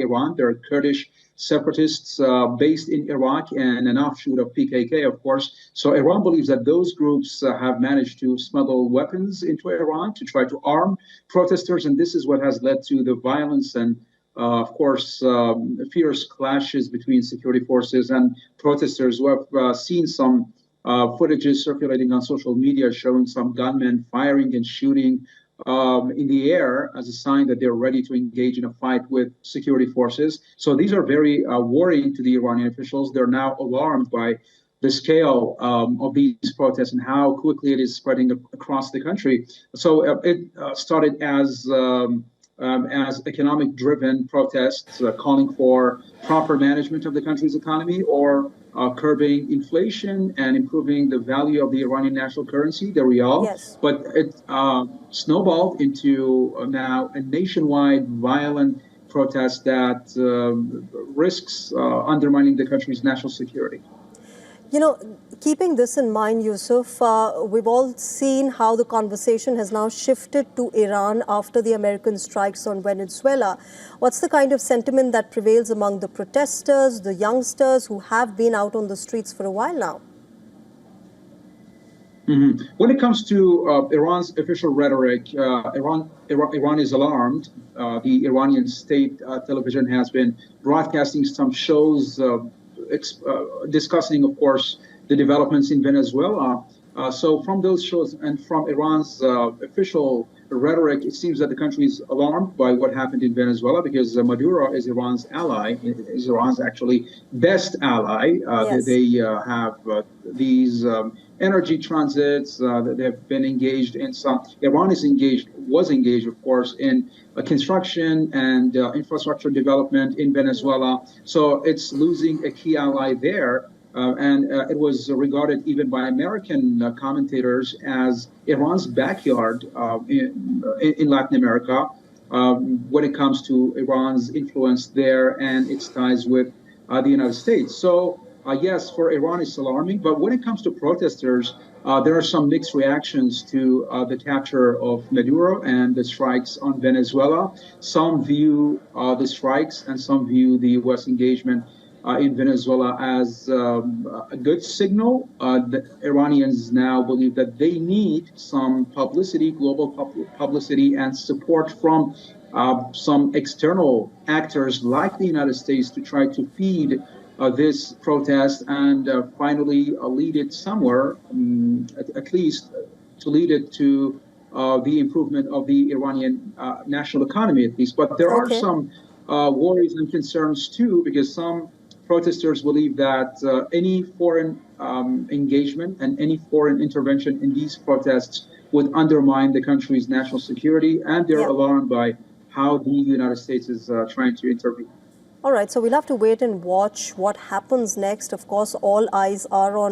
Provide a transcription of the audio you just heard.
Iran. They're Kurdish separatists based in Iraq and an offshoot of PKK, of course. So Iran believes that those groups have managed to smuggle weapons into Iran to try to arm protesters, and this is what has led to the violence and of course, fierce clashes between security forces and protesters. We have seen some footages circulating on social media showing some gunmen firing and shooting in the air as a sign that they're ready to engage in a fight with security forces. So these are very worrying to the Iranian officials. They're now alarmed by the scale of these protests and how quickly it is spreading across the country. So it started as economic-driven protests calling for proper management of the country's economy or curbing inflation and improving the value of the Iranian national currency, the rial. Yes. But it snowballed into now a nationwide violent protest that risks undermining the country's national security. You know, keeping this in mind, Yusuf, we've all seen how the conversation has now shifted to Iran after the American strikes on Venezuela. What's the kind of sentiment that prevails among the protesters, the youngsters who have been out on the streets for a while now? When it comes to Iran's official rhetoric, Iran is alarmed. The Iranian state television has been broadcasting some shows discussing, of course, the developments in Venezuela. So from those shows and from Iran's official rhetoric, it seems that the country is alarmed by what happened in Venezuela because Maduro is Iran's ally, is Iran's actually best ally. Yes. They have these energy transits that they've been engaged in. Some Iran was engaged, of course, in construction and infrastructure development in Venezuela. So it's losing a key ally there. And it was regarded even by American commentators as Iran's backyard in Latin America when it comes to Iran's influence there and its ties with the United States. So yes, for Iran it's alarming, but when it comes to protesters, there are some mixed reactions to the capture of Maduro and the strikes on Venezuela. Some view the strikes and some view the U.S. engagement in Venezuela as a good signal. The Iranians now believe that they need some publicity, global publicity and support from some external actors like the United States to try to feed this protest and finally lead it somewhere, at least to lead it to the improvement of the Iranian national economy, at least. But there are some worries and concerns too, because some protesters believe that any foreign engagement and any foreign intervention in these protests would undermine the country's national security, and they're alarmed by how the United States is trying to intervene. All right, so we'll have to wait and watch what happens next. Of course, all eyes are on